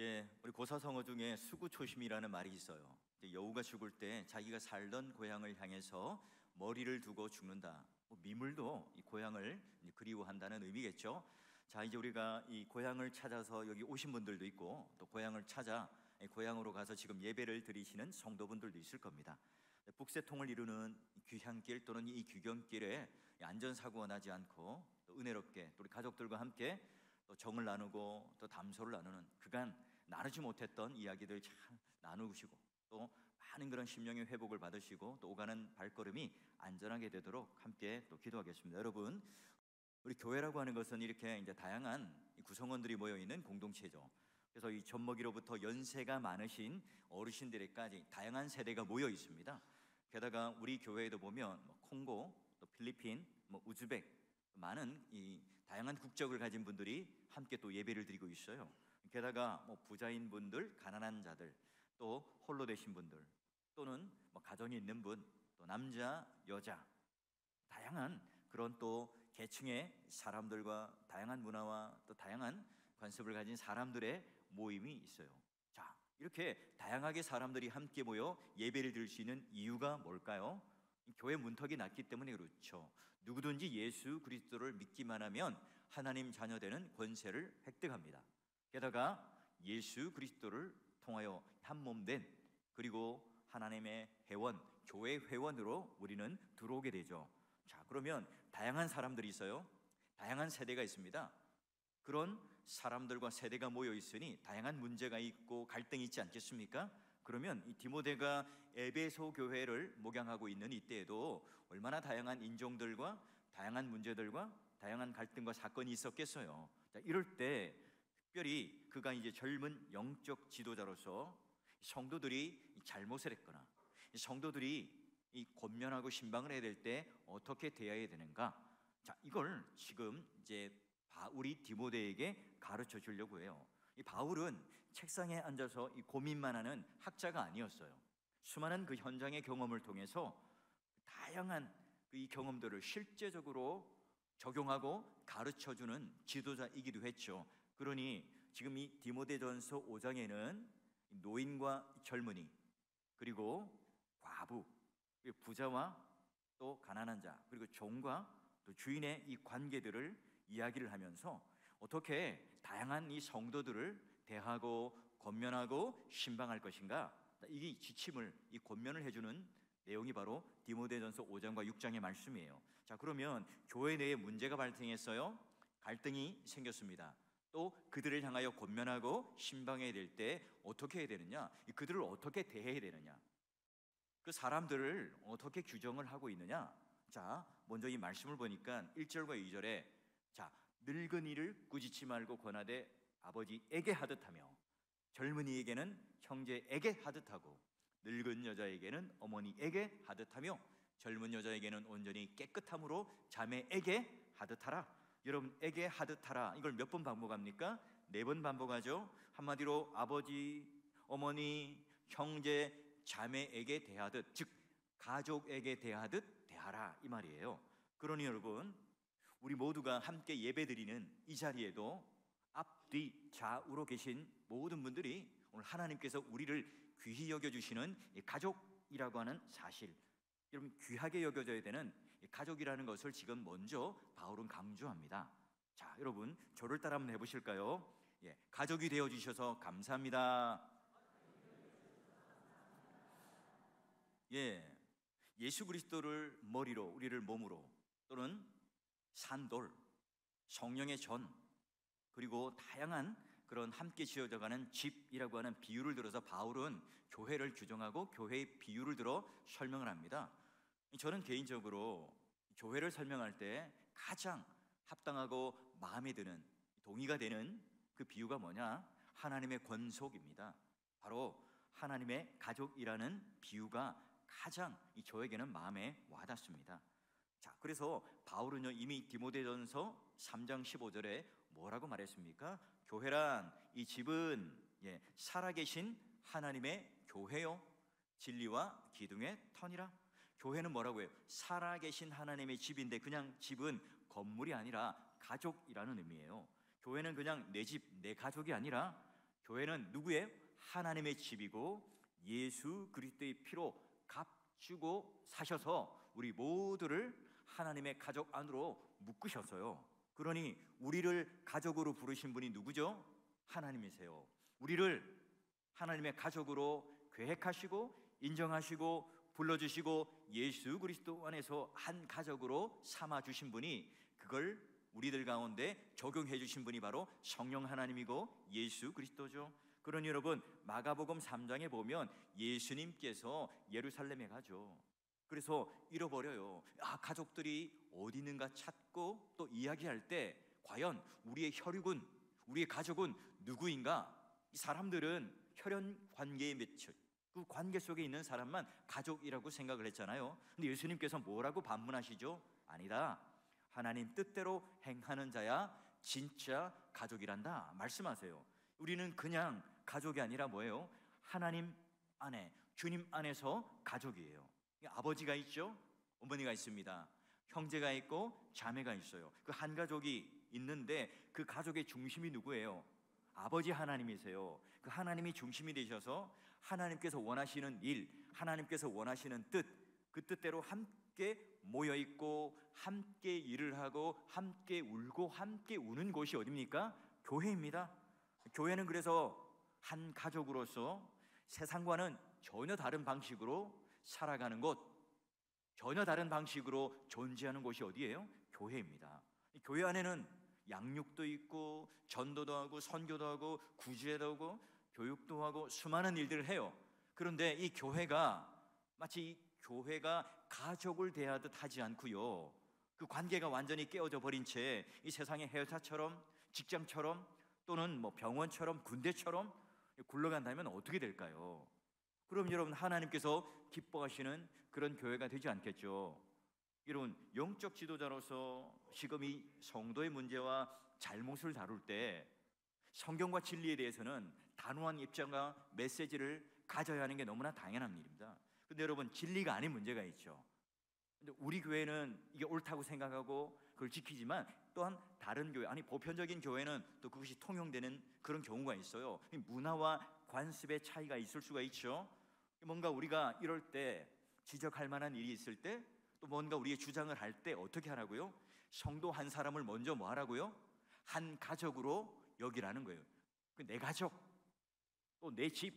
예, 우리 고사성어 중에 수구초심이라는 말이 있어요. 이제 여우가 죽을 때 자기가 살던 고향을 향해서 머리를 두고 죽는다. 미물도 이 고향을 이제 그리워한다는 의미겠죠. 자, 이제 우리가 이 고향을 찾아서 여기 오신 분들도 있고, 또 고향을 찾아 이 고향으로 가서 지금 예배를 드리시는 성도분들도 있을 겁니다. 북새통을 이루는 이 귀향길 또는 이 귀경길에 안전사고가 나지 않고 또 은혜롭게 또 우리 가족들과 함께 또 정을 나누고 또 담소를 나누는 그간 나누지 못했던 이야기들 참 나누시고, 또 많은 그런 심령의 회복을 받으시고 또 오가는 발걸음이 안전하게 되도록 함께 또 기도하겠습니다. 여러분, 우리 교회라고 하는 것은 이렇게 이제 다양한 구성원들이 모여 있는 공동체죠. 그래서 이 젖먹이로부터 연세가 많으신 어르신들에까지 다양한 세대가 모여 있습니다. 게다가 우리 교회에도 보면 콩고, 또 필리핀, 우즈벡, 많은 이 다양한 국적을 가진 분들이 함께 또 예배를 드리고 있어요. 게다가 부자인 분들, 가난한 자들, 또 홀로 되신 분들, 또는 가정이 있는 분, 또 남자, 여자, 다양한 그런 또 계층의 사람들과 다양한 문화와 또 다양한 관습을 가진 사람들의 모임이 있어요. 자, 이렇게 다양하게 사람들이 함께 모여 예배를 드릴 수 있는 이유가 뭘까요? 교회 문턱이 낮기 때문에 그렇죠. 누구든지 예수 그리스도를 믿기만 하면 하나님 자녀 되는 권세를 획득합니다. 게다가 예수 그리스도를 통하여 한 몸 된, 그리고 하나님의 회원, 교회 회원으로 우리는 들어오게 되죠. 자, 그러면 다양한 사람들이 있어요. 다양한 세대가 있습니다. 그런 사람들과 세대가 모여 있으니 다양한 문제가 있고 갈등이 있지 않겠습니까? 그러면 이 디모데가 에베소 교회를 목양하고 있는 이때에도 얼마나 다양한 인종들과 다양한 문제들과 다양한 갈등과 사건이 있었겠어요. 자, 이럴 때 특별히 그가 이제 젊은 영적 지도자로서 성도들이 잘못을 했거나 성도들이 이 권면하고 신방을 해야 될 때 어떻게 대해야 되는가? 자, 이걸 지금 이제 바울이 디모데에게 가르쳐 주려고 해요. 이 바울은 책상에 앉아서 이 고민만 하는 학자가 아니었어요. 수많은 그 현장의 경험을 통해서 다양한 이 경험들을 실제적으로 적용하고 가르쳐 주는 지도자이기도 했죠. 그러니 지금 이 디모데전서 5장에는 노인과 젊은이, 그리고 과부, 그리고 부자와 또 가난한 자, 그리고 종과 또 주인의 이 관계들을 이야기를 하면서 어떻게 다양한 이 성도들을 대하고 권면하고 신방할 것인가, 이 지침을, 이 권면을 해주는 내용이 바로 디모데전서 5장과 6장의 말씀이에요. 자, 그러면 교회 내에 문제가 발생했어요. 갈등이 생겼습니다. 또 그들을 향하여 권면하고 신방해야 될 때 어떻게 해야 되느냐, 그들을 어떻게 대해야 되느냐, 그 사람들을 어떻게 규정을 하고 있느냐. 자, 먼저 이 말씀을 보니까 1절과 2절에 자, 늙은이를 꾸짖지 말고 권하되 아버지에게 하듯하며 젊은이에게는 형제에게 하듯하고 늙은 여자에게는 어머니에게 하듯하며 젊은 여자에게는 온전히 깨끗함으로 자매에게 하듯하라. 여러분, 에게 하듯하라, 이걸 몇 번 반복합니까? 4번 반복하죠. 한마디로 아버지, 어머니, 형제, 자매에게 대하듯, 즉 가족에게 대하듯 대하라, 이 말이에요. 그러니 여러분, 우리 모두가 함께 예배드리는 이 자리에도 앞뒤 좌우로 계신 모든 분들이 오늘 하나님께서 우리를 귀히 여겨주시는 가족이라고 하는 사실, 여러분 귀하게 여겨져야 되는 가족이라는 것을 지금 먼저 바울은 강조합니다. 자, 여러분 저를 따라 한번 해보실까요? 가족이 되어주셔서 감사합니다. 예수 그리스도를 머리로, 우리를 몸으로, 또는 산돌, 성령의 전, 그리고 다양한 그런 함께 지어져가는 집이라고 하는 비유를 들어서 바울은 교회를 규정하고 교회의 비유를 들어 설명을 합니다. 저는 개인적으로 교회를 설명할 때 가장 합당하고 마음에 드는, 동의가 되는 그 비유가 뭐냐? 하나님의 권속입니다. 바로 하나님의 가족이라는 비유가 가장 저에게는 마음에 와닿습니다. 자, 그래서 바울은요 이미 디모데전서 3장 15절에 뭐라고 말했습니까? 교회란 이 집은 살아계신 하나님의 교회요 진리와 기둥의 터니라. 교회는 뭐라고 해요? 살아계신 하나님의 집인데, 그냥 집은 건물이 아니라 가족이라는 의미예요. 교회는 그냥 내 집, 내 가족이 아니라 교회는 누구예요? 하나님의 집이고 예수 그리스도의 피로 값주고 사셔서 우리 모두를 하나님의 가족 안으로 묶으셨어요. 그러니 우리를 가족으로 부르신 분이 누구죠? 하나님이세요. 우리를 하나님의 가족으로 계획하시고 인정하시고 불러주시고 예수 그리스도 안에서 한 가족으로 삼아주신 분이, 그걸 우리들 가운데 적용해 주신 분이 바로 성령 하나님이고 예수 그리스도죠. 그러니 여러분, 마가복음 3장에 보면 예수님께서 예루살렘에 가죠. 그래서 잃어버려요. 가족들이 어디 있는가 찾고 또 이야기할 때 과연 우리의 혈육은, 우리의 가족은 누구인가? 이 사람들은 혈연 관계에 맺혀 그 관계 속에 있는 사람만 가족이라고 생각을 했잖아요. 근데 예수님께서 뭐라고 반문하시죠? 아니다, 하나님 뜻대로 행하는 자야 진짜 가족이란다 말씀하세요. 우리는 그냥 가족이 아니라 뭐예요? 하나님 안에, 주님 안에서 가족이에요. 아버지가 있죠, 어머니가 있습니다, 형제가 있고 자매가 있어요. 그 한 가족이 있는데 그 가족의 중심이 누구예요? 아버지 하나님이세요. 그 하나님이 중심이 되셔서 하나님께서 원하시는 일, 하나님께서 원하시는 뜻, 그 뜻대로 함께 모여 있고 함께 일을 하고 함께 울고 함께 우는 곳이 어디입니까? 교회입니다. 교회는 그래서 한 가족으로서 세상과는 전혀 다른 방식으로 살아가는 곳, 전혀 다른 방식으로 존재하는 곳이 어디예요? 교회입니다. 교회 안에는 양육도 있고 전도도 하고 선교도 하고 구제도 하고 교육도 하고 수많은 일들을 해요. 그런데 이 교회가 마치 이 교회가 가족을 대하듯 하지 않고요, 그 관계가 완전히 깨어져 버린 채 이 세상의 회사처럼 직장처럼 또는 뭐 병원처럼 군대처럼 굴러간다면 어떻게 될까요? 그럼 여러분, 하나님께서 기뻐하시는 그런 교회가 되지 않겠죠. 여러분, 영적 지도자로서 지금 이 성도의 문제와 잘못을 다룰 때 성경과 진리에 대해서는 단호한 입장과 메시지를 가져야 하는 게 너무나 당연한 일입니다. 근데 여러분, 진리가 아닌 문제가 있죠. 근데 우리 교회는 이게 옳다고 생각하고 그걸 지키지만 또한 다른 교회, 아니 보편적인 교회는 또 그것이 통용되는 그런 경우가 있어요. 문화와 관습의 차이가 있을 수가 있죠. 뭔가 우리가 이럴 때 지적할 만한 일이 있을 때, 또 뭔가 우리의 주장을 할 때 어떻게 하라고요? 성도 한 사람을 먼저 뭐 하라고요? 한 가족으로 여기라는 거예요. 내 가족, 또 내 집,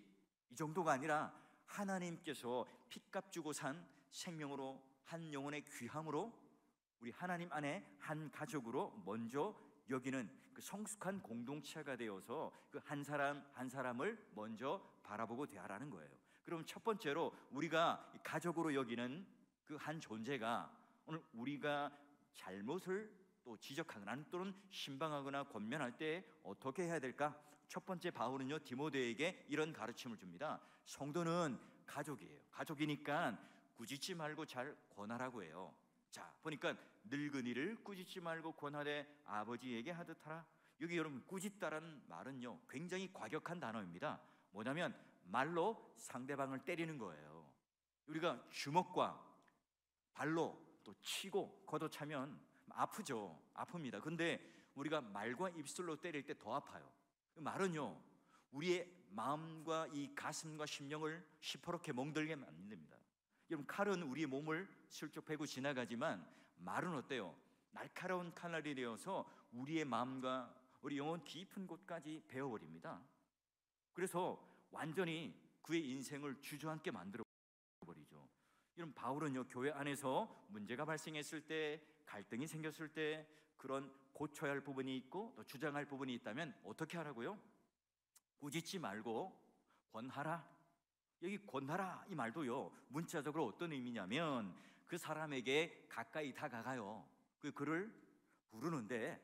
이 정도가 아니라 하나님께서 핏값 주고 산 생명으로, 한 영혼의 귀함으로 우리 하나님 안에 한 가족으로 먼저 여기는 그 성숙한 공동체가 되어서 그 한 사람 한 사람을 먼저 바라보고 대하라는 거예요. 그럼 첫 번째로 우리가 가족으로 여기는 그 한 존재가 오늘 우리가 잘못을 또 지적하거나 또는 신방하거나 권면할 때 어떻게 해야 될까? 첫 번째, 바울은요 디모데에게 이런 가르침을 줍니다. 성도는 가족이에요. 가족이니까 꾸짖지 말고 잘 권하라고 해요. 자, 보니까 늙은이를 꾸짖지 말고 권하되 아버지에게 하듯 하라. 여기 여러분, 꾸짖다라는 말은요 굉장히 과격한 단어입니다. 뭐냐면 말로 상대방을 때리는 거예요. 우리가 주먹과 발로 또 치고 걷어차면 아프죠. 아픕니다. 근데 우리가 말과 입술로 때릴 때 더 아파요. 그 말은요 우리의 마음과 이 가슴과 심령을 시퍼렇게 멍들게 만듭니다. 여러분, 칼은 우리의 몸을 슬쩍 베고 지나가지만 말은 어때요? 날카로운 칼날이 되어서 우리의 마음과 우리 영혼 깊은 곳까지 베어버립니다. 그래서 완전히 그의 인생을 주저앉게 만들어버리죠. 여러분, 바울은요 교회 안에서 문제가 발생했을 때, 갈등이 생겼을 때 그런 고쳐야 할 부분이 있고 또 주장할 부분이 있다면 어떻게 하라고요? 꾸짖지 말고 권하라. 여기 권하라 이 말도요 문자적으로 어떤 의미냐면 그 사람에게 가까이 다가가요. 그를 부르는데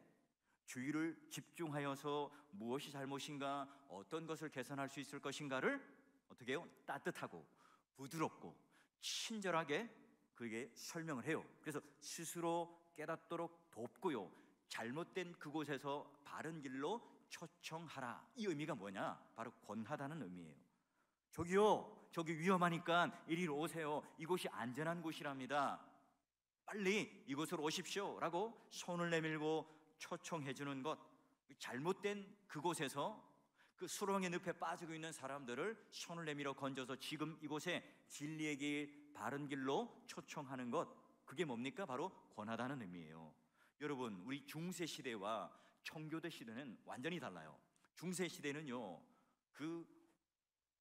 주의를 집중하여서 무엇이 잘못인가, 어떤 것을 개선할 수 있을 것인가를 어떻게 해요? 따뜻하고 부드럽고 친절하게 그에게 설명을 해요. 그래서 스스로 깨닫도록 돕고요, 잘못된 그곳에서 바른 길로 초청하라. 이 의미가 뭐냐? 바로 권하다는 의미예요. 저기요, 저기 위험하니까 이리로 오세요. 이곳이 안전한 곳이랍니다. 빨리 이곳으로 오십시오 라고 손을 내밀고 초청해 주는 것, 잘못된 그곳에서 그 수렁의 늪에 빠지고 있는 사람들을 손을 내밀어 건져서 지금 이곳에 진리의 길, 바른 길로 초청하는 것, 그게 뭡니까? 바로 권하다는 의미예요. 여러분, 우리 중세 시대와 청교도 시대는 완전히 달라요. 중세 시대는요, 그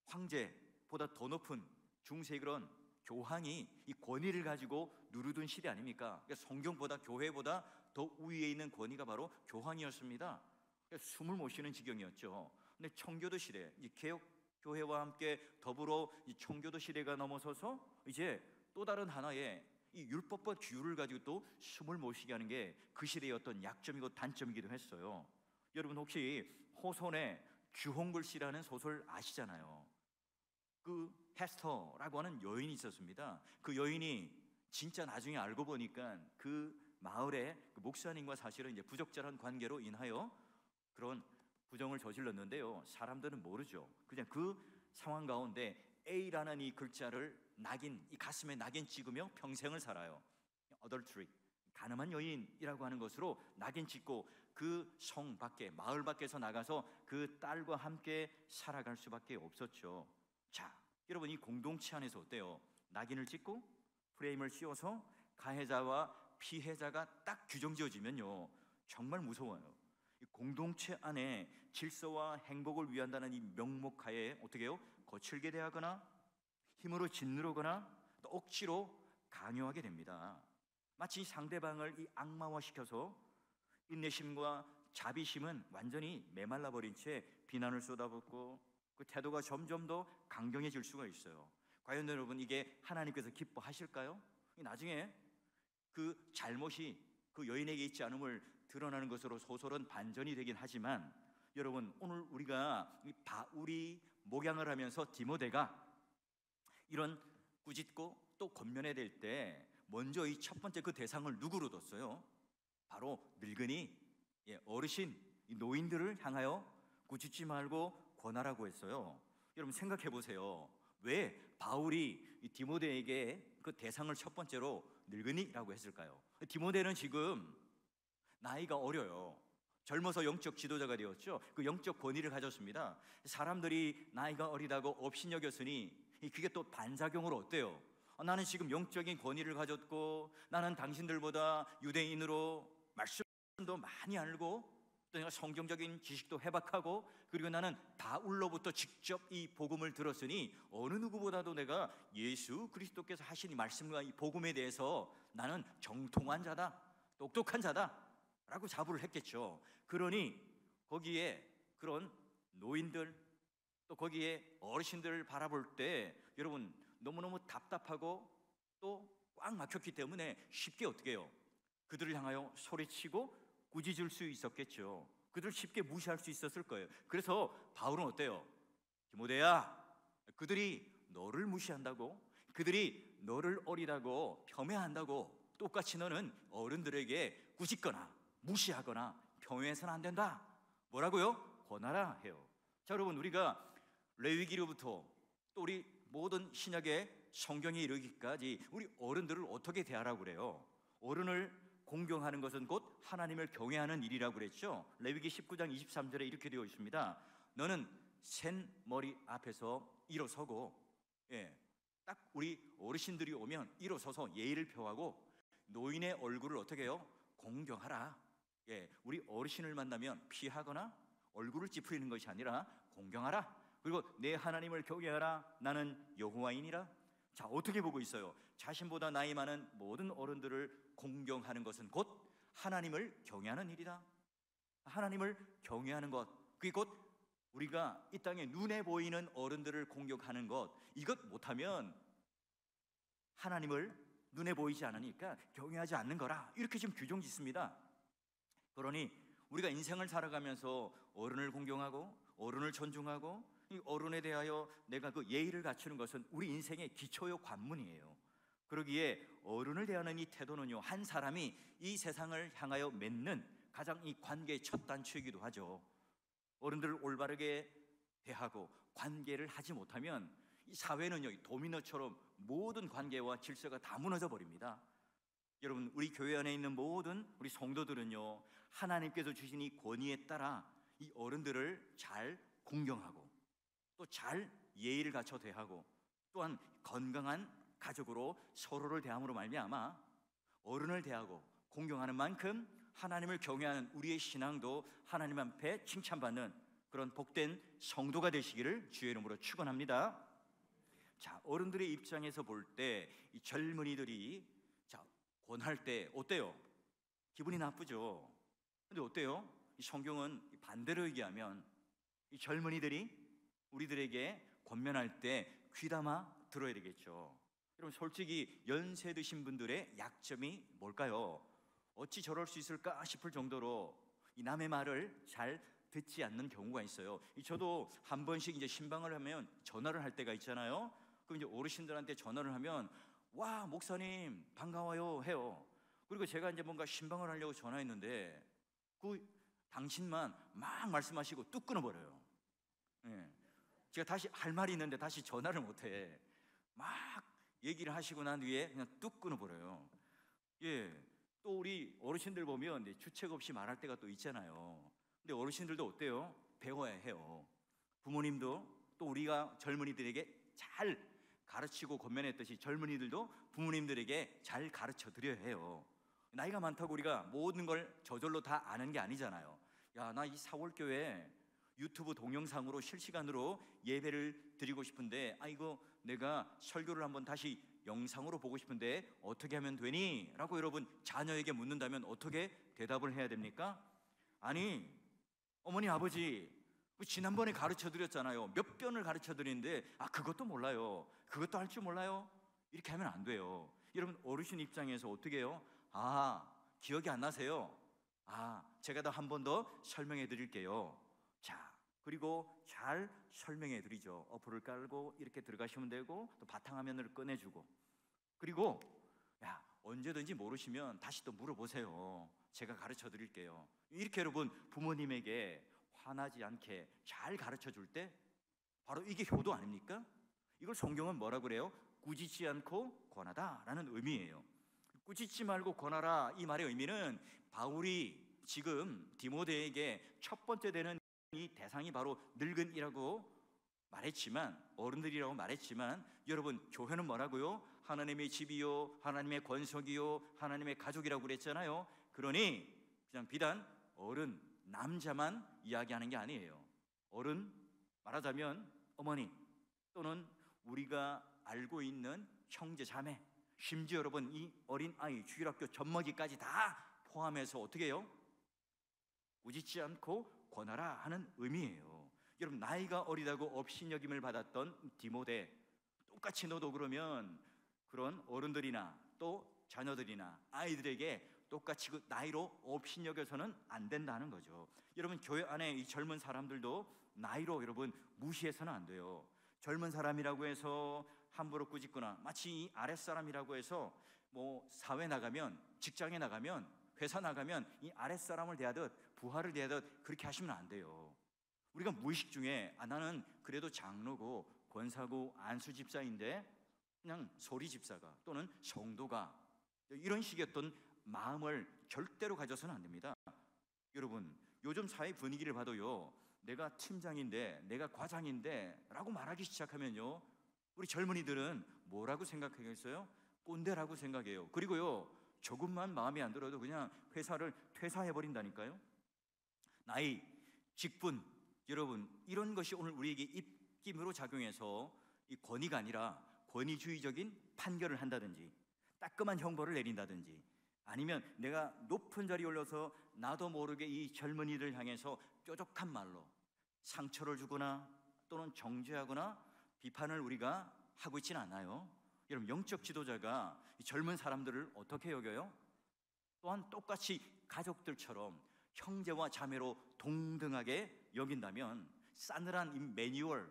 황제보다 더 높은 중세 그런 교황이 이 권위를 가지고 누르던 시대 아닙니까? 그러니까 성경보다, 교회보다 더 우위에 있는 권위가 바로 교황이었습니다. 그러니까 숨을 못 쉬는 지경이었죠. 근데 청교도 시대, 이 개혁 교회와 함께 더불어 이 청교도 시대가 넘어서서 이제 또 다른 하나의 이 율법과 규율을 가지고 또 숨을 못 쉬게 하는 게 그 시대의 어떤 약점이고 단점이기도 했어요. 여러분, 혹시 호손의 주홍글씨라는 소설 아시잖아요. 그 헤스터라고 하는 여인이 있었습니다. 그 여인이 진짜 나중에 알고 보니까 그 마을의 그 목사님과 사실은 이제 부적절한 관계로 인하여 그런 부정을 저질렀는데요. 사람들은 모르죠. 그냥 그 상황 가운데 A라는 이 글자를 낙인, 이 가슴에 낙인 찍으며 평생을 살아요. adultery, 가늠한 여인이라고 하는 것으로 낙인 찍고 그 성 밖에, 마을 밖에서 나가서 그 딸과 함께 살아갈 수밖에 없었죠. 자, 여러분, 이 공동체 안에서 어때요? 낙인을 찍고 프레임을 씌워서 가해자와 피해자가 딱 규정지어지면요, 정말 무서워요. 이 공동체 안에 질서와 행복을 위한다는 이 명목하에 어떻게 해요? 거칠게 대하거나 힘으로 짓누르거나 또 억지로 강요하게 됩니다. 마치 상대방을 이 악마화시켜서 인내심과 자비심은 완전히 메말라 버린 채 비난을 쏟아붓고 그 태도가 점점 더 강경해질 수가 있어요. 과연 여러분, 이게 하나님께서 기뻐하실까요? 나중에 그 잘못이 그 여인에게 있지 않음을 드러나는 것으로 소설은 반전이 되긴 하지만, 여러분, 오늘 우리가 이 바울이 목양을 하면서 디모데가 이런 꾸짖고 또 권면해야 될 때 먼저 이 첫 번째 그 대상을 누구로 뒀어요? 바로 늙은이, 어르신, 이 노인들을 향하여 꾸짖지 말고 권하라고 했어요. 여러분, 생각해 보세요. 왜 바울이 이 디모데에게 그 대상을 첫 번째로 늙은이라고 했을까요? 디모데는 지금 나이가 어려요. 젊어서 영적 지도자가 되었죠. 그 영적 권위를 가졌습니다. 사람들이 나이가 어리다고 업신여겼으니 그게 또 반작용으로 어때요? 나는 지금 영적인 권위를 가졌고, 나는 당신들보다 유대인으로 말씀도 많이 알고, 또 내가 성경적인 지식도 해박하고, 그리고 나는 바울로부터 직접 이 복음을 들었으니 어느 누구보다도 내가 예수 그리스도께서 하신 이 말씀과 이 복음에 대해서 나는 정통한 자다, 똑똑한 자다 라고 자부를 했겠죠. 그러니 거기에 그런 노인들, 또 거기에 어르신들을 바라볼 때 여러분, 너무너무 답답하고 또 꽉 막혔기 때문에 쉽게 어떻게 해요? 그들을 향하여 소리치고 꾸짖을 수 있었겠죠. 그들을 쉽게 무시할 수 있었을 거예요. 그래서 바울은 어때요? 디모데야, 그들이 너를 무시한다고, 그들이 너를 어리다고 폄훼한다고 똑같이 너는 어른들에게 꾸짖거나 무시하거나 폄훼해서는 안 된다. 뭐라고요? 권하라 해요. 자, 여러분, 우리가 레위기로부터 또 우리 모든 신약의 성경에 이르기까지 우리 어른들을 어떻게 대하라고 그래요? 어른을 공경하는 것은 곧 하나님을 경외하는 일이라고 그랬죠. 레위기 19장 23절에 이렇게 되어 있습니다. 너는 센 머리 앞에서 일어서고, 딱 우리 어르신들이 오면 일어서서 예의를 표하고 노인의 얼굴을 어떻게 해요? 공경하라. 우리 어르신을 만나면 피하거나 얼굴을 찌푸리는 것이 아니라 공경하라. 그리고 내 하나님을 경외하라. 나는 여호와이니라. 자, 어떻게 보고 있어요? 자신보다 나이 많은 모든 어른들을 공경하는 것은 곧 하나님을 경외하는 일이다. 하나님을 경외하는 것, 그게 곧 우리가 이 땅에 눈에 보이는 어른들을 공경하는 것, 이것 못하면 하나님을 눈에 보이지 않으니까 경외하지 않는 거라, 이렇게 지금 규정 짓습니다. 그러니 우리가 인생을 살아가면서 어른을 공경하고 어른을 존중하고 이 어른에 대하여 내가 그 예의를 갖추는 것은 우리 인생의 기초요 관문이에요. 그러기에 어른을 대하는 이 태도는요, 한 사람이 이 세상을 향하여 맺는 가장 이 관계의 첫 단추이기도 하죠. 어른들을 올바르게 대하고 관계를 하지 못하면 이 사회는요, 이 도미노처럼 모든 관계와 질서가 다 무너져 버립니다. 여러분, 우리 교회 안에 있는 모든 우리 성도들은요, 하나님께서 주신 이 권위에 따라 이 어른들을 잘 공경하고 또 잘 예의를 갖춰 대하고 또한 건강한 가족으로 서로를 대함으로 말미암아 어른을 대하고 공경하는 만큼 하나님을 경외하는 우리의 신앙도 하나님 앞에 칭찬받는 그런 복된 성도가 되시기를 주의 이름으로 축원합니다. 자, 어른들의 입장에서 볼 때 이 젊은이들이 권할 때 어때요? 기분이 나쁘죠. 근데 어때요? 이 성경은 반대로 얘기하면 이 젊은이들이 우리들에게 권면할 때 귀담아 들어야 되겠죠. 여러분, 솔직히 연세 드신 분들의 약점이 뭘까요? 어찌 저럴 수 있을까 싶을 정도로 이 남의 말을 잘 듣지 않는 경우가 있어요. 저도 한 번씩 이제 신방을 하면 전화를 할 때가 있잖아요. 그럼 이제 어르신들한테 전화를 하면 와, 목사님 반가워요 해요. 그리고 제가 이제 뭔가 신방을 하려고 전화했는데 그 당신만 막 말씀하시고 뚝 끊어버려요. 예. 제가 다시 할 말이 있는데 다시 전화를 못해. 막 얘기를 하시고 난 뒤에 그냥 뚝 끊어버려요. 예. 또 우리 어르신들 보면 주책 없이 말할 때가 또 있잖아요. 근데 어르신들도 어때요? 배워야 해요. 부모님도 또 우리가 젊은이들에게 잘 가르치고 권면했듯이 젊은이들도 부모님들에게 잘 가르쳐 드려야 해요. 나이가 많다고 우리가 모든 걸 저절로 다 아는 게 아니잖아요. 야, 나 이 사월교회 유튜브 동영상으로 실시간으로 예배를 드리고 싶은데 이거 내가 설교를 한번 다시 영상으로 보고 싶은데 어떻게 하면 되니? 라고 여러분 자녀에게 묻는다면 어떻게 대답을 해야 됩니까? 아니, 어머니 아버지 지난번에 가르쳐 드렸잖아요. 몇 번을 가르쳐 드리는데 그것도 몰라요. 그것도 할 줄 몰라요. 이렇게 하면 안 돼요. 여러분, 어르신 입장에서 어떻게 해요? 기억이 안 나세요? 제가 더 한 번 더 설명해 드릴게요. 자, 그리고 잘 설명해 드리죠. 어플을 깔고 이렇게 들어가시면 되고 또 바탕화면을 꺼내주고, 그리고 언제든지 모르시면 다시 또 물어보세요. 제가 가르쳐 드릴게요. 이렇게 여러분 부모님에게 화나지 않게 잘 가르쳐 줄 때 바로 이게 효도 아닙니까? 이걸 성경은 뭐라고 그래요? 꾸짖지 않고 권하다라는 의미예요. 꾸짖지 말고 권하라, 이 말의 의미는 바울이 지금 디모데에게 첫 번째 되는 이 대상이 바로 늙은이라고 말했지만, 어른들이라고 말했지만, 여러분 교회는 뭐라고요? 하나님의 집이요, 하나님의 권속이요, 하나님의 가족이라고 그랬잖아요. 그러니 그냥 비단 어른, 남자만 이야기하는 게 아니에요. 어른, 말하자면 어머니 또는 우리가 알고 있는 형제 자매, 심지어 여러분 이 어린아이, 주일학교 젖먹이까지 다 포함해서 어떻게 해요? 꾸짖지 않고 권하라 하는 의미예요. 여러분, 나이가 어리다고 업신여김을 받았던 디모데, 똑같이 너도 그러면 그런 어른들이나 또 자녀들이나 아이들에게 똑같이 그 나이로 업신여겨서는 안 된다는 거죠. 여러분, 교회 안에 이 젊은 사람들도 나이로 여러분 무시해서는 안 돼요. 젊은 사람이라고 해서 함부로 꾸짖거나 마치 이 아랫사람이라고 해서 사회 나가면, 직장에 나가면, 회사 나가면 이 아랫사람을 대하듯 부하를 대하듯 그렇게 하시면 안 돼요. 우리가 무의식 중에 나는 그래도 장로고 권사고 안수 집사인데 그냥 소리 집사가 또는 성도가, 이런 식의 어떤 마음을 절대로 가져서는 안 됩니다. 여러분, 요즘 사회 분위기를 봐도요, 내가 팀장인데, 내가 과장인데 라고 말하기 시작하면요, 우리 젊은이들은 뭐라고 생각하겠어요? 꼰대라고 생각해요. 그리고요, 조금만 마음에 안 들어도 그냥 회사를 퇴사해버린다니까요. 나이, 직분, 여러분 이런 것이 오늘 우리에게 입김으로 작용해서 이 권위가 아니라 권위주의적인 판결을 한다든지 따끔한 형벌을 내린다든지, 아니면 내가 높은 자리에 올려서 나도 모르게 이 젊은이를 향해서 뾰족한 말로 상처를 주거나 또는 정죄하거나 비판을 우리가 하고 있지는 않아요. 여러분, 영적 지도자가 이 젊은 사람들을 어떻게 여겨요? 또한 똑같이 가족들처럼 형제와 자매로 동등하게 여긴다면 싸늘한 이 매뉴얼,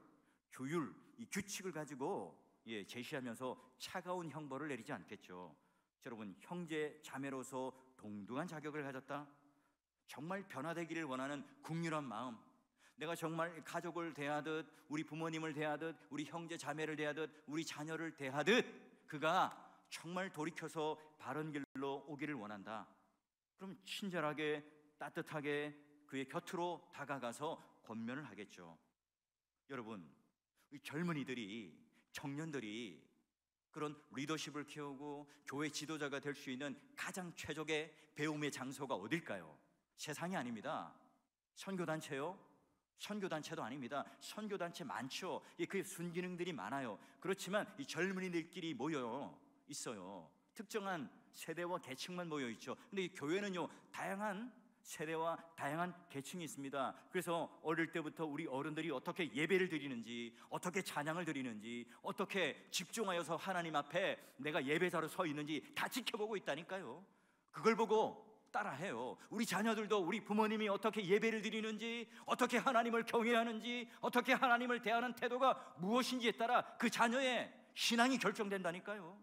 규율, 이 규칙을 가지고 제시하면서 차가운 형벌을 내리지 않겠죠. 여러분, 형제 자매로서 동등한 자격을 가졌다, 정말 변화되기를 원하는 국률한 마음, 내가 정말 가족을 대하듯, 우리 부모님을 대하듯, 우리 형제 자매를 대하듯, 우리 자녀를 대하듯 그가 정말 돌이켜서 바른 길로 오기를 원한다. 그럼 친절하게 따뜻하게 그의 곁으로 다가가서 권면을 하겠죠. 여러분, 이 젊은이들이, 청년들이 그런 리더십을 키우고 교회 지도자가 될 수 있는 가장 최적의 배움의 장소가 어딜까요? 세상이 아닙니다. 선교단체요? 선교단체도 아닙니다. 선교단체 많죠. 그 순기능들이 많아요. 그렇지만 이 젊은이들끼리 모여 있어요. 특정한 세대와 계층만 모여 있죠. 근데 이 교회는요, 다양한 세대와 다양한 계층이 있습니다. 그래서 어릴 때부터 우리 어른들이 어떻게 예배를 드리는지, 어떻게 찬양을 드리는지, 어떻게 집중하여서 하나님 앞에 내가 예배자로 서 있는지 다 지켜보고 있다니까요. 그걸 보고 따라해요. 우리 자녀들도 우리 부모님이 어떻게 예배를 드리는지, 어떻게 하나님을 경외하는지, 어떻게 하나님을 대하는 태도가 무엇인지에 따라 그 자녀의 신앙이 결정된다니까요.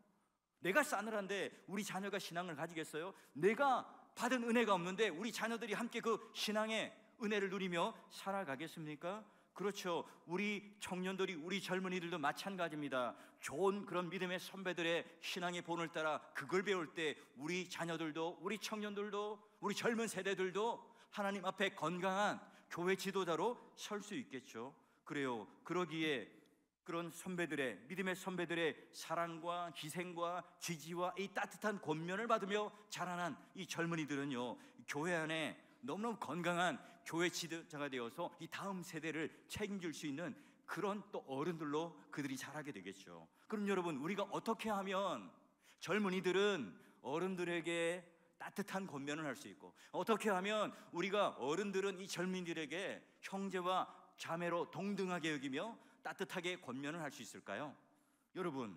내가 싸늘한데 우리 자녀가 신앙을 가지겠어요? 내가 받은 은혜가 없는데 우리 자녀들이 함께 그 신앙의 은혜를 누리며 살아가겠습니까? 그렇죠. 우리 청년들이, 우리 젊은이들도 마찬가지입니다. 좋은 그런 믿음의 선배들의 신앙의 본을 따라 그걸 배울 때 우리 자녀들도, 우리 청년들도, 우리 젊은 세대들도 하나님 앞에 건강한 교회 지도자로 설 수 있겠죠. 그래요. 그러기에 그런 선배들의, 믿음의 선배들의 사랑과 희생과 지지와 이 따뜻한 권면을 받으며 자라난 이 젊은이들은요, 교회 안에 너무너무 건강한 교회 지도자가 되어서 이 다음 세대를 책임질 수 있는 그런 또 어른들로 그들이 자라게 되겠죠. 그럼 여러분, 우리가 어떻게 하면 젊은이들은 어른들에게 따뜻한 권면을 할 수 있고, 어떻게 하면 우리가 어른들은 이 젊은이들에게 형제와 자매로 동등하게 여기며 따뜻하게 권면을 할 수 있을까요? 여러분,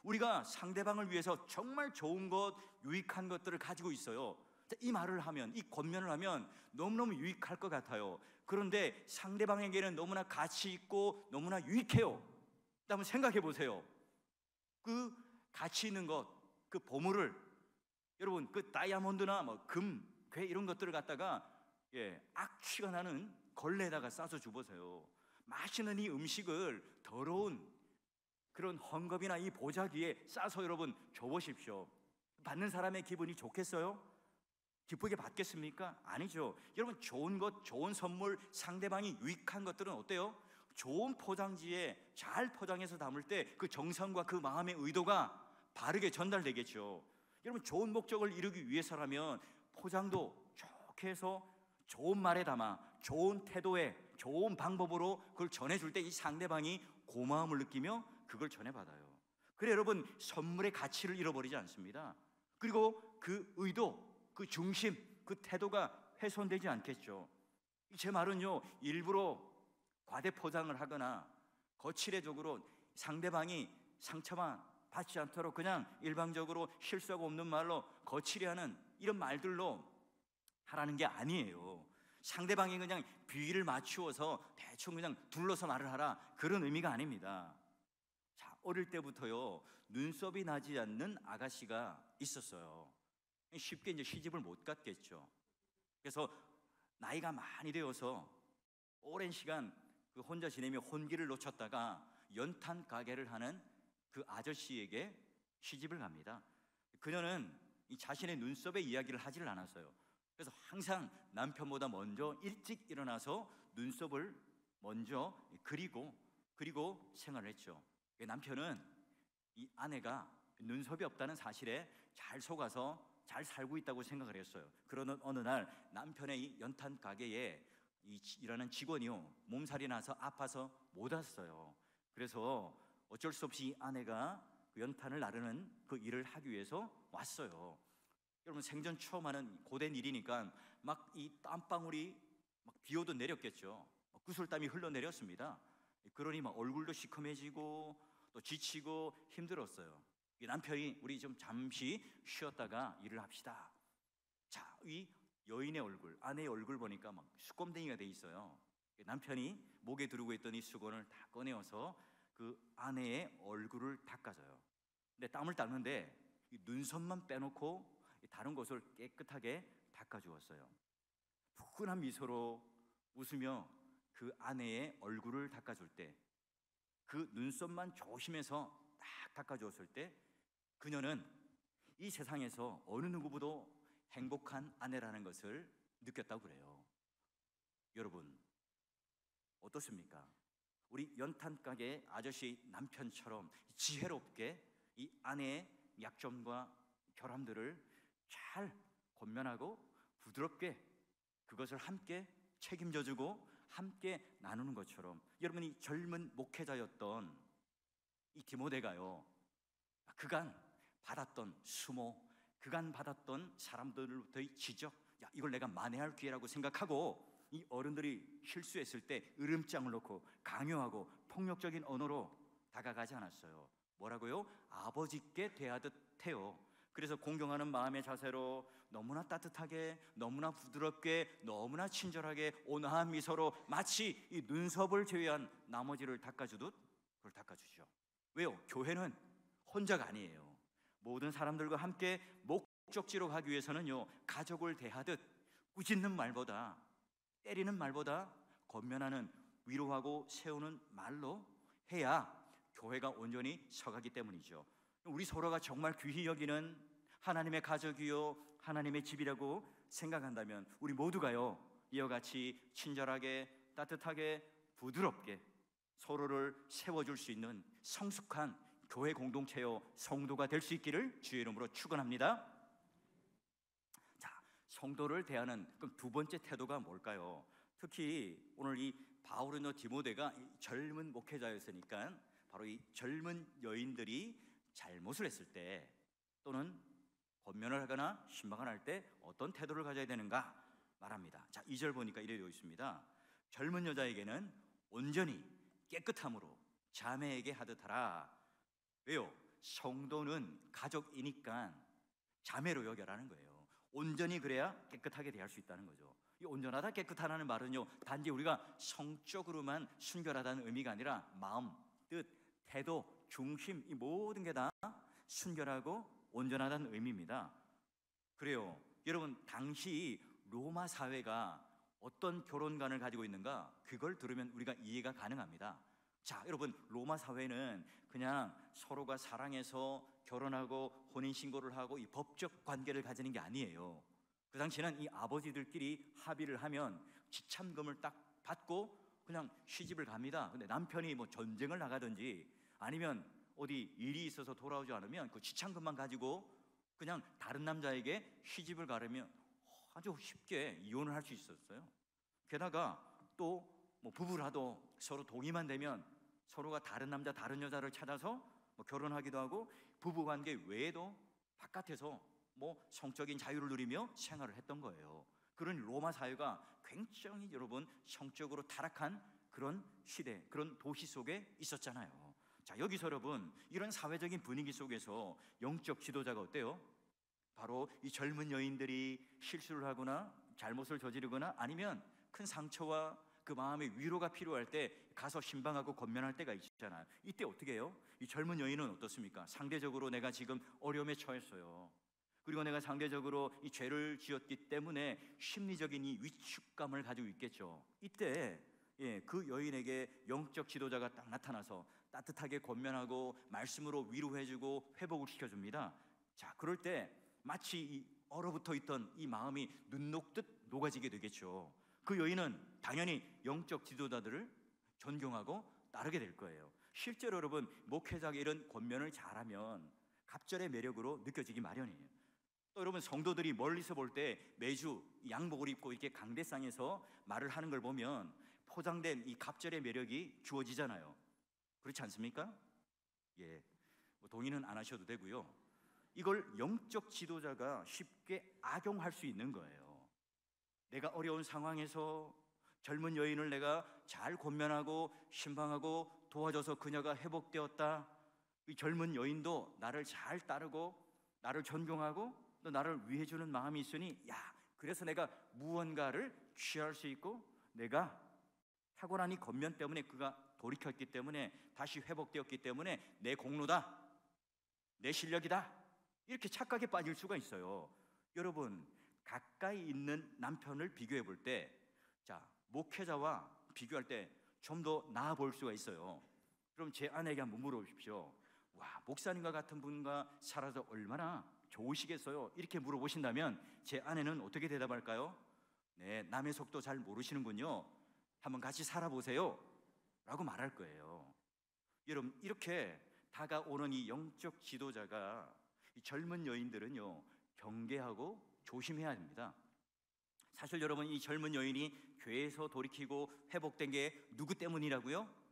우리가 상대방을 위해서 정말 좋은 것, 유익한 것들을 가지고 있어요. 이 말을 하면, 이 권면을 하면 너무너무 유익할 것 같아요. 그런데 상대방에게는 너무나 가치 있고 너무나 유익해요. 한번 생각해 보세요. 그 가치 있는 것, 그 보물을, 여러분, 그 다이아몬드나 뭐 금, 괴 이런 것들을 갖다가 악취가 나는 걸레에다가 싸서 주보세요. 맛있는 이 음식을 더러운 그런 헝겊이나 이 보자기에 싸서 여러분 줘보십시오. 받는 사람의 기분이 좋겠어요? 기쁘게 받겠습니까? 아니죠. 여러분, 좋은 것, 좋은 선물, 상대방이 유익한 것들은 어때요? 좋은 포장지에 잘 포장해서 담을 때 그 정성과 그 마음의 의도가 바르게 전달되겠죠. 여러분, 좋은 목적을 이루기 위해서라면 포장도 좋게 해서 좋은 말에 담아 좋은 태도에 좋은 방법으로 그걸 전해줄 때 이 상대방이 고마움을 느끼며 그걸 전해받아요. 그래 여러분, 선물의 가치를 잃어버리지 않습니다. 그리고 그 의도, 그 중심, 그 태도가 훼손되지 않겠죠. 제 말은요, 일부러 과대 포장을 하거나 거칠애적으로 상대방이 상처만 받지 않도록 그냥 일방적으로 실수하고 없는 말로 거칠애하는 이런 말들로 하라는 게 아니에요. 상대방이 그냥 비위를 맞추어서 대충 그냥 둘러서 말을 하라, 그런 의미가 아닙니다. 자, 어릴 때부터요, 눈썹이 나지 않는 아가씨가 있었어요. 쉽게 이제 시집을 못 갔겠죠. 그래서 나이가 많이 되어서 오랜 시간 그 혼자 지내며 혼기를 놓쳤다가 연탄 가게를 하는 그 아저씨에게 시집을 갑니다. 그녀는 이 자신의 눈썹의 이야기를 하지를 않았어요. 그래서 항상 남편보다 먼저 일찍 일어나서 눈썹을 먼저 그리고 생활을 했죠. 남편은 이 아내가 눈썹이 없다는 사실에 잘 속아서 잘 살고 있다고 생각을 했어요. 그러는 어느 날 남편의 이 연탄 가게에 일하는 직원이요, 몸살이 나서 아파서 못 왔어요. 그래서 어쩔 수 없이 아내가 그 연탄을 나르는 그 일을 하기 위해서 왔어요. 여러분, 생전 처음 하는 고된 일이니까 막 이 땀방울이 막 비 오듯 내렸겠죠. 구슬땀이 흘러내렸습니다. 그러니 막 얼굴도 시커매지고 또 지치고 힘들었어요. 이 남편이 우리 좀 잠시 쉬었다가 일을 합시다. 자, 이 여인의 얼굴, 아내의 얼굴 보니까 막 수검댕이가 돼 있어요. 남편이 목에 두르고 있던 이 수건을 다 꺼내어서 그 아내의 얼굴을 닦아줘요. 근데 땀을 닦는데 이 눈썹만 빼놓고 다른 곳을 깨끗하게 닦아주었어요. 푸근한 미소로 웃으며 그 아내의 얼굴을 닦아줄 때, 그 눈썹만 조심해서 딱 닦아주었을 때 그녀는 이 세상에서 어느 누구보다 행복한 아내라는 것을 느꼈다고 그래요. 여러분, 어떻습니까? 우리 연탄 가게 아저씨 남편처럼 지혜롭게 이 아내의 약점과 결함들을 잘 권면하고 부드럽게 그것을 함께 책임져주고 함께 나누는 것처럼, 여러분이 젊은 목회자였던 이 디모데가요, 그간 받았던 수모, 그간 받았던 사람들로부터의 지적, 야, 이걸 내가 만회할 기회라고 생각하고 이 어른들이 실수했을 때 으름장을 놓고 강요하고 폭력적인 언어로 다가가지 않았어요. 뭐라고요? 아버지께 대하듯 해요. 그래서 공경하는 마음의 자세로 너무나 따뜻하게, 너무나 부드럽게, 너무나 친절하게 온화한 미소로 마치 이 눈썹을 제외한 나머지를 닦아주듯 그걸 닦아주죠. 왜요? 교회는 혼자가 아니에요. 모든 사람들과 함께 목적지로 가기 위해서는요, 가족을 대하듯 꾸짖는 말보다, 때리는 말보다 권면하는, 위로하고 세우는 말로 해야 교회가 온전히 서가기 때문이죠. 우리 서로가 정말 귀히 여기는 하나님의 가족이요 하나님의 집이라고 생각한다면 우리 모두가요, 이와 같이 친절하게, 따뜻하게, 부드럽게 서로를 세워줄 수 있는 성숙한 교회 공동체요 성도가 될 수 있기를 주의 이름으로 축원합니다. 자, 성도를 대하는 그럼 두 번째 태도가 뭘까요? 특히 오늘 이 바울이나 디모데가 젊은 목회자였으니까 바로 이 젊은 여인들이 잘못을 했을 때 또는 권면을 하거나 신방을 할 때 어떤 태도를 가져야 되는가 말합니다. 자, 2절 보니까 이래 되어 있습니다. 젊은 여자에게는 온전히 깨끗함으로 자매에게 하듯 하라. 왜요? 성도는 가족이니까 자매로 여겨라는 거예요. 온전히 그래야 깨끗하게 대할 수 있다는 거죠. 이 온전하다, 깨끗하다는 말은요, 단지 우리가 성적으로만 순결하다는 의미가 아니라 마음, 뜻, 태도, 중심, 이 모든 게 다 순결하고 온전하다는 의미입니다. 그래요. 여러분, 당시 로마 사회가 어떤 결혼관을 가지고 있는가, 그걸 들으면 우리가 이해가 가능합니다. 자, 여러분, 로마 사회는 그냥 서로가 사랑해서 결혼하고 혼인신고를 하고 이 법적 관계를 가지는 게 아니에요. 그 당시에는 이 아버지들끼리 합의를 하면 지참금을 딱 받고 그냥 시집을 갑니다. 근데 남편이 뭐 전쟁을 나가든지 아니면 어디 일이 있어서 돌아오지 않으면 그 지참금만 가지고 그냥 다른 남자에게 시집을 가려면 아주 쉽게 이혼을 할 수 있었어요. 게다가 또 뭐 부부라도 서로 동의만 되면 서로가 다른 남자 다른 여자를 찾아서 뭐 결혼하기도 하고 부부관계 외에도 바깥에서 뭐 성적인 자유를 누리며 생활을 했던 거예요. 그런 로마 사회가 굉장히 여러분 성적으로 타락한 그런 시대, 그런 도시 속에 있었잖아요. 자, 여기서 여러분 이런 사회적인 분위기 속에서 영적 지도자가 어때요? 바로 이 젊은 여인들이 실수를 하거나 잘못을 저지르거나 아니면 큰 상처와 그 마음의 위로가 필요할 때 가서 신방하고 권면할 때가 있잖아요. 이때 어떻게 해요? 이 젊은 여인은 어떻습니까? 상대적으로 내가 지금 어려움에 처했어요. 그리고 내가 상대적으로 이 죄를 지었기 때문에 심리적인 이 위축감을 가지고 있겠죠. 이때 그 여인에게 영적 지도자가 딱 나타나서 따뜻하게 권면하고 말씀으로 위로해주고 회복을 시켜줍니다. 자, 그럴 때 마치 이 얼어붙어 있던 이 마음이 눈 녹듯 녹아지게 되겠죠. 그 여인은 당연히 영적 지도자들을 존경하고 따르게 될 거예요. 실제로 여러분 목회자가 이런 권면을 잘하면 갑절의 매력으로 느껴지기 마련이에요. 또 여러분 성도들이 멀리서 볼 때 매주 양복을 입고 이렇게 강대상에서 말을 하는 걸 보면 포장된 이 갑절의 매력이 주어지잖아요. 그렇지 않습니까? 예, 뭐 동의는 안 하셔도 되고요. 이걸 영적 지도자가 쉽게 악용할 수 있는 거예요. 내가 어려운 상황에서 젊은 여인을 내가 잘 권면하고 신방하고 도와줘서 그녀가 회복되었다. 이 젊은 여인도 나를 잘 따르고 나를 존경하고 또 나를 위해주는 마음이 있으니 야, 그래서 내가 무언가를 취할 수 있고 내가 탁월한 이 권면 때문에 그가 돌이켰기 때문에 다시 회복되었기 때문에 내 공로다, 내 실력이다, 이렇게 착각에 빠질 수가 있어요. 여러분 가까이 있는 남편을 비교해 볼 때, 자, 목회자와 비교할 때 좀 더 나아 볼 수가 있어요. 그럼 제 아내에게 한번 물어보십시오. 와, 목사님과 같은 분과 살아서 얼마나 좋으시겠어요? 이렇게 물어보신다면 제 아내는 어떻게 대답할까요? 네, 남의 속도 잘 모르시는군요. 한번 같이 살아보세요. 라고 말할 거예요. 여러분, 이렇게 다가오는 이 영적 지도자가, 이 젊은 여인들은요, 경계하고 조심해야 됩니다. 사실 여러분, 이 젊은 여인이 교회에서 돌이키고 회복된 게 누구 때문이라고요?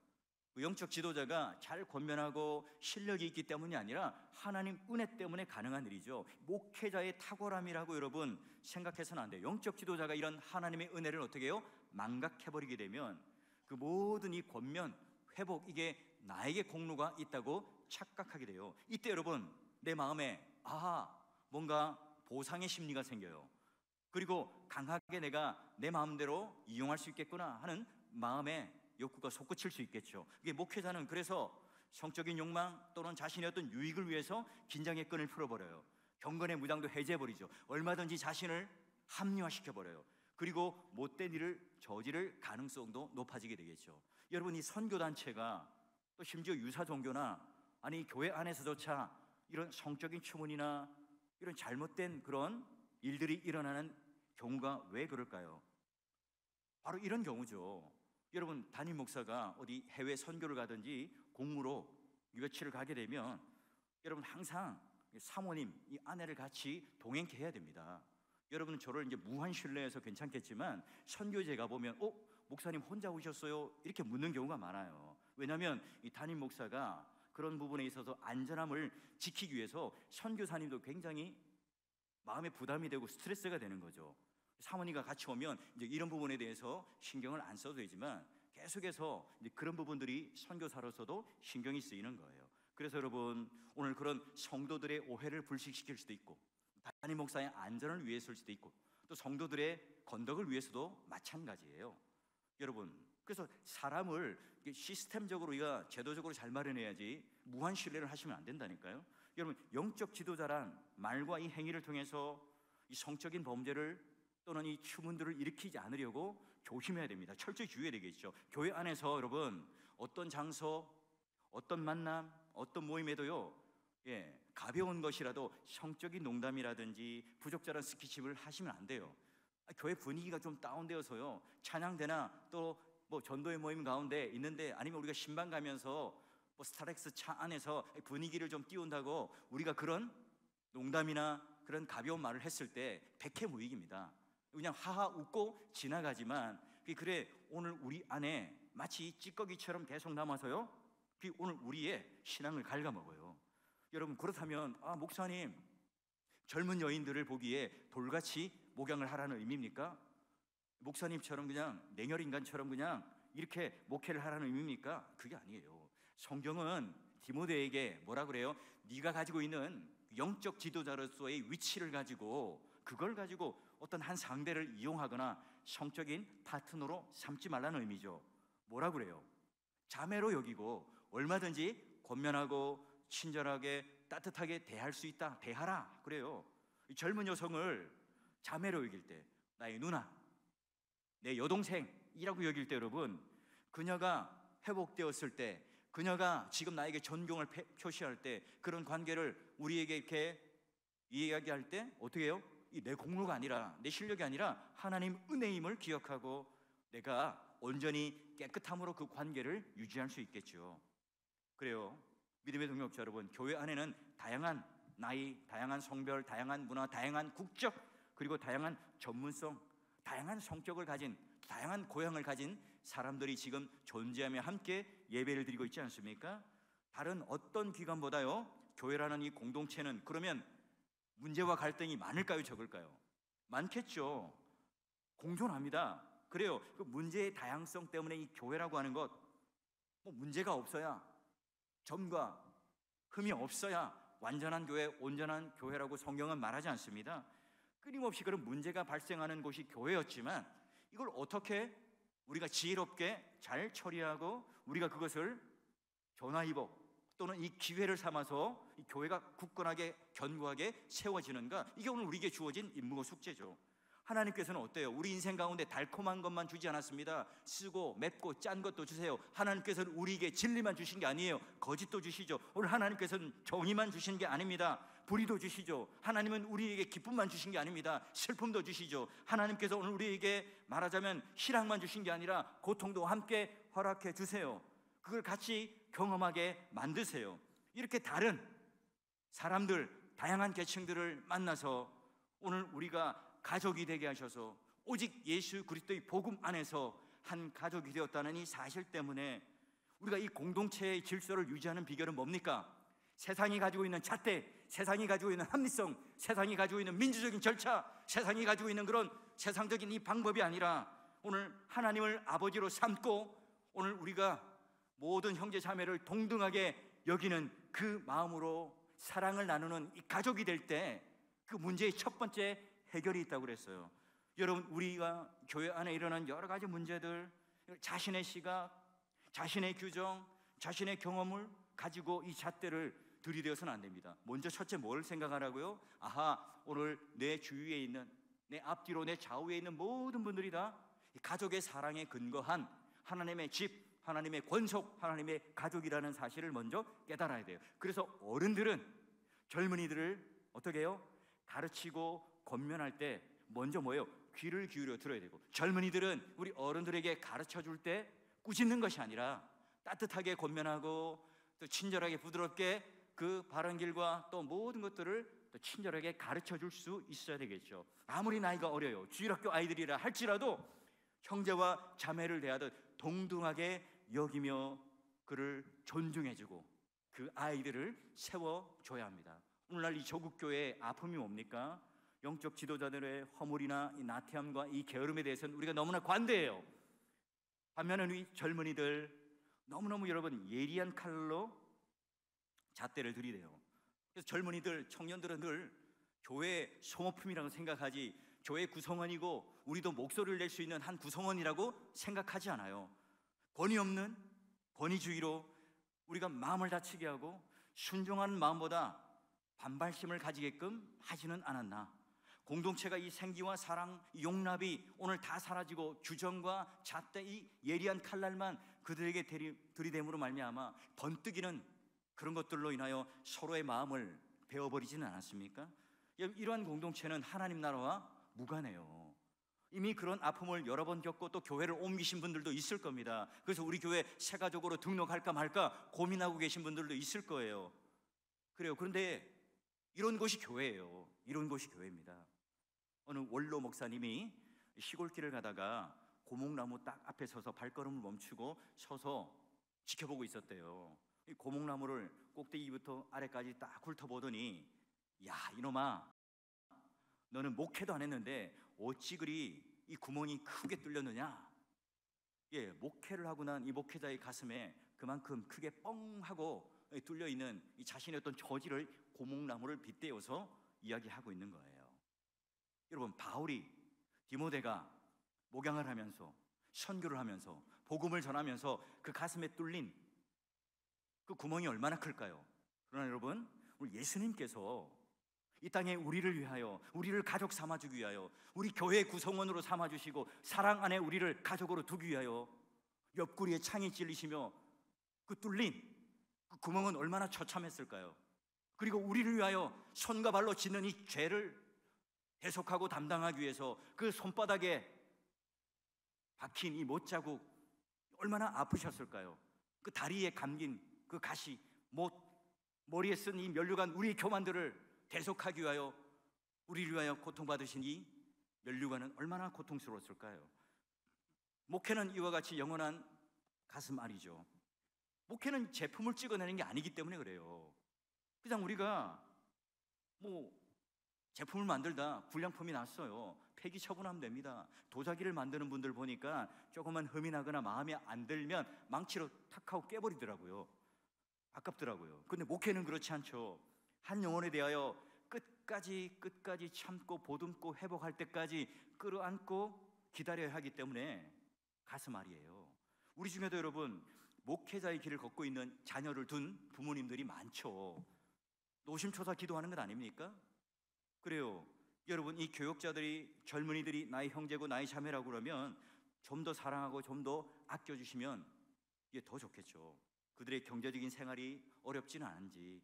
그 영적 지도자가 잘 권면하고 실력이 있기 때문이 아니라 하나님 은혜 때문에 가능한 일이죠. 목회자의 탁월함이라고 여러분 생각해서는 안 돼요. 영적 지도자가 이런 하나님의 은혜를 어떻게 해요? 망각해버리게 되면 그 모든 이 권면, 회복, 이게 나에게 공로가 있다고 착각하게 돼요. 이때 여러분, 내 마음에 뭔가 보상의 심리가 생겨요. 그리고 강하게 내가 내 마음대로 이용할 수 있겠구나 하는 마음의 욕구가 솟구칠 수 있겠죠. 이게 목회자는 그래서 성적인 욕망 또는 자신의 어떤 유익을 위해서 긴장의 끈을 풀어버려요. 경건의 무장도 해제해버리죠. 얼마든지 자신을 합리화시켜버려요. 그리고 못된 일을 저지를 가능성도 높아지게 되겠죠. 여러분, 이 선교단체가 또 심지어 유사 종교나 아니 교회 안에서조차 이런 성적인 추문이나 이런 잘못된 그런 일들이 일어나는 경우가 왜 그럴까요? 바로 이런 경우죠. 여러분, 담임 목사가 어디 해외 선교를 가든지 공무로 며칠을 가게 되면 여러분 항상 사모님, 이 아내를 같이 동행케 해야 됩니다. 여러분은 저를 이제 무한 신뢰해서 괜찮겠지만 선교지에 가보면 목사님 혼자 오셨어요? 이렇게 묻는 경우가 많아요. 왜냐하면 이 담임 목사가 그런 부분에 있어서 안전함을 지키기 위해서 선교사님도 굉장히 마음에 부담이 되고 스트레스가 되는 거죠. 사모님과 같이 오면 이제 이런 부분에 대해서 신경을 안 써도 되지만 계속해서 이제 그런 부분들이 선교사로서도 신경이 쓰이는 거예요. 그래서 여러분, 오늘 그런 성도들의 오해를 불식시킬 수도 있고 담임 목사의 안전을 위해서일 수도 있고 또 성도들의 건덕을 위해서도 마찬가지예요. 여러분, 그래서 사람을 시스템적으로 우리가 제도적으로 잘 마련해야지 무한 신뢰를 하시면 안 된다니까요. 여러분, 영적 지도자란 말과 이 행위를 통해서 이 성적인 범죄를 또는 이 추문들을 일으키지 않으려고 조심해야 됩니다. 철저히 주의해야 되겠죠. 교회 안에서 여러분 어떤 장소, 어떤 만남, 어떤 모임에도요, 가벼운 것이라도 성적인 농담이라든지 부적절한 스킨십을 하시면 안 돼요. 교회 분위기가 좀 다운되어서요, 찬양대나 또 뭐 전도의 모임 가운데 있는데 아니면 우리가 신방 가면서 뭐 스타렉스 차 안에서 분위기를 좀 띄운다고 우리가 그런 농담이나 그런 가벼운 말을 했을 때 백해무익입니다. 그냥 하하 웃고 지나가지만 그래 오늘 우리 안에 마치 찌꺼기처럼 계속 남아서요, 오늘 우리의 신앙을 갉아먹어요. 여러분, 그렇다면 목사님 젊은 여인들을 보기에 돌같이 목양을 하라는 의미입니까? 목사님처럼 그냥 냉혈인간처럼 그냥 이렇게 목회를 하라는 의미입니까? 그게 아니에요. 성경은 디모데에게 뭐라 그래요? 네가 가지고 있는 영적 지도자로서의 위치를 가지고 그걸 가지고 어떤 한 상대를 이용하거나 성적인 파트너로 삼지 말라는 의미죠. 뭐라 그래요? 자매로 여기고 얼마든지 권면하고 친절하게 따뜻하게 대할 수 있다, 대하라 그래요. 젊은 여성을 자매로 여길 때, 나의 누나, 내 여동생이라고 여길 때 여러분, 그녀가 회복되었을 때, 그녀가 지금 나에게 존경을 표시할 때, 그런 관계를 우리에게 이렇게 이야기할 때 어떻게 해요? 내 공로가 아니라, 내 실력이 아니라 하나님 은혜임을 기억하고 내가 온전히 깨끗함으로 그 관계를 유지할 수 있겠죠. 그래요. 믿음의 동역자 여러분, 교회 안에는 다양한 나이, 다양한 성별, 다양한 문화, 다양한 국적, 그리고 다양한 전문성, 다양한 성격을 가진, 다양한 고향을 가진 사람들이 지금 존재하며 함께 예배를 드리고 있지 않습니까? 다른 어떤 기관보다요, 교회라는 이 공동체는 그러면 문제와 갈등이 많을까요, 적을까요? 많겠죠. 공존합니다. 그래요. 그 문제의 다양성 때문에 이 교회라고 하는 것, 문제가 없어야, 점과 흠이 없어야 완전한 교회, 온전한 교회라고 성경은 말하지 않습니다. 끊임없이 그런 문제가 발생하는 곳이 교회였지만 이걸 어떻게 우리가 지혜롭게 잘 처리하고 우리가 그것을 전화위복 또는 이 기회를 삼아서 이 교회가 굳건하게 견고하게 세워지는가, 이게 오늘 우리에게 주어진 임무고 숙제죠. 하나님께서는 어때요? 우리 인생 가운데 달콤한 것만 주지 않았습니다. 쓰고 맵고 짠 것도 주세요. 하나님께서는 우리에게 진리만 주신 게 아니에요. 거짓도 주시죠. 오늘 하나님께서는 정의만 주신 게 아닙니다. 불의도 주시죠. 하나님은 우리에게 기쁨만 주신 게 아닙니다. 슬픔도 주시죠. 하나님께서 오늘 우리에게 말하자면 희락만 주신 게 아니라 고통도 함께 허락해 주세요. 그걸 같이 경험하게 만드세요. 이렇게 다른 사람들, 다양한 계층들을 만나서 오늘 우리가 가족이 되게 하셔서 오직 예수 그리스도의 복음 안에서 한 가족이 되었다는 이 사실 때문에 우리가 이 공동체의 질서를 유지하는 비결은 뭡니까? 세상이 가지고 있는 잣대, 세상이 가지고 있는 합리성, 세상이 가지고 있는 민주적인 절차, 세상이 가지고 있는 그런 세상적인 이 방법이 아니라 오늘 하나님을 아버지로 삼고 오늘 우리가 모든 형제 자매를 동등하게 여기는 그 마음으로 사랑을 나누는 이 가족이 될 때 그 문제의 첫 번째 해결이 있다고 그랬어요. 여러분, 우리가 교회 안에 일어난 여러 가지 문제들, 자신의 시각, 자신의 규정, 자신의 경험을 가지고 이 잣대를 들이대어서는 안 됩니다. 먼저 첫째 뭘 생각하라고요? 아하, 오늘 내 주위에 있는, 내 앞뒤로 내 좌우에 있는 모든 분들이 다 가족의 사랑에 근거한 하나님의 집, 하나님의 권속, 하나님의 가족이라는 사실을 먼저 깨달아야 돼요. 그래서 어른들은 젊은이들을 어떻게 해요? 가르치고 권면할 때 먼저 뭐예요? 귀를 기울여 들어야 되고, 젊은이들은 우리 어른들에게 가르쳐 줄 때 꾸짖는 것이 아니라 따뜻하게 권면하고 또 친절하게 부드럽게 그 바른 길과 또 모든 것들을 또 친절하게 가르쳐 줄 수 있어야 되겠죠. 아무리 나이가 어려요, 주일학교 아이들이라 할지라도 형제와 자매를 대하듯 동등하게 여기며 그를 존중해주고 그 아이들을 세워줘야 합니다. 오늘날 이 조국교회의 아픔이 뭡니까? 영적 지도자들의 허물이나 이 나태함과 이 게으름에 대해서는 우리가 너무나 관대해요. 반면에 우리 젊은이들 너무너무 여러분 예리한 칼로 잣대를 들이대요. 그래서 젊은이들, 청년들은 늘 교회 소모품이라고 생각하지 교회 구성원이고 우리도 목소리를 낼 수 있는 한 구성원이라고 생각하지 않아요. 권위 없는 권위주의로 우리가 마음을 다치게 하고 순종하는 마음보다 반발심을 가지게끔 하지는 않았나. 공동체가 이 생기와 사랑, 용납이 오늘 다 사라지고 규정과 잣대, 이 예리한 칼날만 그들에게 들이댐으로 말미암아 번뜩이는 그런 것들로 인하여 서로의 마음을 베어버리지는 않았습니까? 이러한 공동체는 하나님 나라와 무관해요. 이미 그런 아픔을 여러 번 겪고 또 교회를 옮기신 분들도 있을 겁니다. 그래서 우리 교회 새가족으로 등록할까 말까 고민하고 계신 분들도 있을 거예요. 그래요. 그런데 이런 곳이 교회예요. 이런 곳이 교회입니다. 어느 원로 목사님이 시골길을 가다가 고목나무 딱 앞에 서서 발걸음을 멈추고 서서 지켜보고 있었대요. 이 고목나무를 꼭대기부터 아래까지 딱 훑어보더니, 야 이놈아, 너는 목회도 안 했는데 어찌 그리 이 구멍이 크게 뚫렸느냐? 예, 목회를 하고 난 이 목회자의 가슴에 그만큼 크게 뻥 하고 뚫려 있는 이 자신의 어떤 저지를 고목나무를 빗대어서 이야기하고 있는 거예요. 여러분, 바울이 디모데가 목양을 하면서 선교를 하면서 복음을 전하면서 그 가슴에 뚫린 그 구멍이 얼마나 클까요? 그러나 여러분, 우리 예수님께서 이 땅에 우리를 위하여, 우리를 가족 삼아주기 위하여, 우리 교회 구성원으로 삼아주시고 사랑 안에 우리를 가족으로 두기 위하여 옆구리에 창이 찔리시며 그 뚫린 그 구멍은 얼마나 처참했을까요? 그리고 우리를 위하여 손과 발로 짓는 이 죄를 대속하고 담당하기 위해서 그 손바닥에 박힌 이 못자국 얼마나 아프셨을까요? 그 다리에 감긴 그 가시, 머리에 쓴 이 면류관, 우리의 교만들을 대속하기 위하여 우리를 위하여 고통받으신 이 면류관은 얼마나 고통스러웠을까요? 목회는 이와 같이 영원한 가슴 앓이죠. 목회는 제품을 찍어내는 게 아니기 때문에 그래요. 그냥 우리가 제품을 만들다 불량품이 났어요. 폐기 처분하면 됩니다. 도자기를 만드는 분들 보니까 조금만 흠이 나거나 마음에 안 들면 망치로 탁 하고 깨버리더라고요. 아깝더라고요. 근데 목회는 그렇지 않죠. 한 영혼에 대하여 끝까지 참고 보듬고 회복할 때까지 끌어안고 기다려야 하기 때문에 가슴 앓이에요. 우리 중에도 여러분 목회자의 길을 걷고 있는 자녀를 둔 부모님들이 많죠. 노심초사 기도하는 것 아닙니까? 그래요. 여러분, 이 교역자들이, 젊은이들이 나의 형제고 나의 자매라고 그러면 좀 더 사랑하고 좀 더 아껴주시면 이게 더 좋겠죠. 그들의 경제적인 생활이 어렵지는 않은지,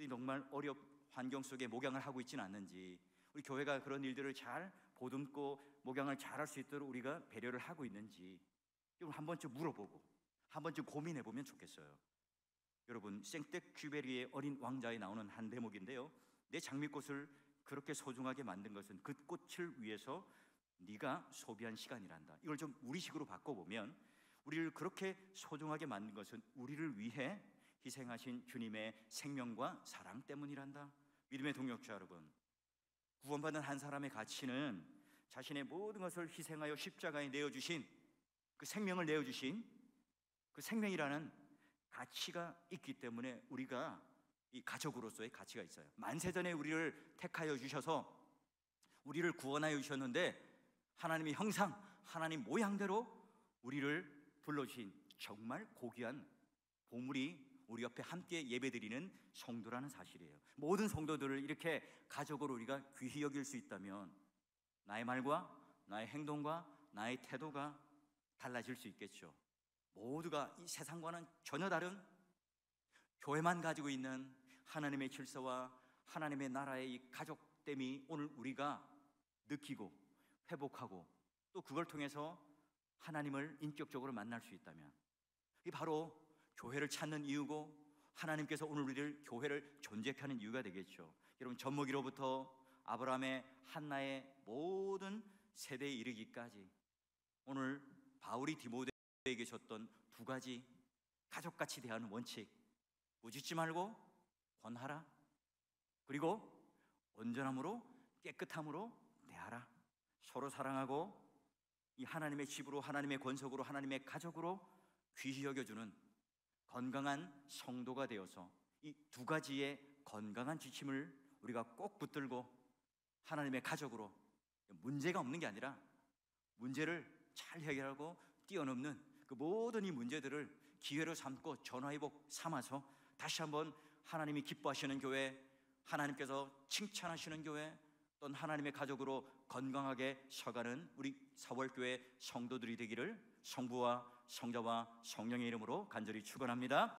정말 환경 속에 목양을 하고 있지는 않는지, 우리 교회가 그런 일들을 잘 보듬고 목양을 잘 할 수 있도록 우리가 배려를 하고 있는지, 이걸 한 번쯤 물어보고 한 번쯤 고민해 보면 좋겠어요. 여러분, 생텍쥐베리의 어린 왕자에 나오는 한 대목인데요. 내 장미꽃을 그렇게 소중하게 만든 것은 그 꽃을 위해서 네가 소비한 시간이란다. 이걸 좀 우리식으로 바꿔보면, 우리를 그렇게 소중하게 만든 것은 우리를 위해 희생하신 주님의 생명과 사랑 때문이란다. 믿음의 동역자 여러분, 구원받은 한 사람의 가치는 자신의 모든 것을 희생하여 십자가에 내어주신, 그 생명을 내어주신 그 생명이라는 가치가 있기 때문에 우리가 이 가족으로서의 가치가 있어요. 만세전에 우리를 택하여 주셔서 우리를 구원하여 주셨는데, 하나님의 형상, 하나님 모양대로 우리를 불러주신 정말 고귀한 보물이 우리 옆에 함께 예배드리는 성도라는 사실이에요. 모든 성도들을 이렇게 가족으로 우리가 귀히 여길 수 있다면 나의 말과 나의 행동과 나의 태도가 달라질 수 있겠죠. 모두가 이 세상과는 전혀 다른 교회만 가지고 있는 하나님의 질서와 하나님의 나라의 이 가족됨이 오늘 우리가 느끼고 회복하고, 또 그걸 통해서 하나님을 인격적으로 만날 수 있다면, 이 바로 교회를 찾는 이유고 하나님께서 오늘 우리를 교회를 존재케 하는 이유가 되겠죠. 여러분, 젖먹이로부터 아브라함의 한나의 모든 세대에 이르기까지 오늘 바울이 디모데에게 줬던 두 가지 가족같이 대하는 원칙: 꾸짖지 말고 권하라, 그리고 온전함으로 깨끗함으로 대하라. 서로 사랑하고 이 하나님의 집으로, 하나님의 권속으로, 하나님의 가족으로 귀히 여겨주는 건강한 성도가 되어서 이 두 가지의 건강한 지침을 우리가 꼭 붙들고 하나님의 가족으로, 문제가 없는 게 아니라 문제를 잘 해결하고 뛰어넘는 그 모든 이 문제들을 기회로 삼고 전화위복 삼아서 다시 한번 하나님이 기뻐하시는 교회, 하나님께서 칭찬하시는 교회, 또는 하나님의 가족으로 건강하게 서가는 우리 사월교회 성도들이 되기를 성부와 성자와 성령의 이름으로 간절히 축원합니다.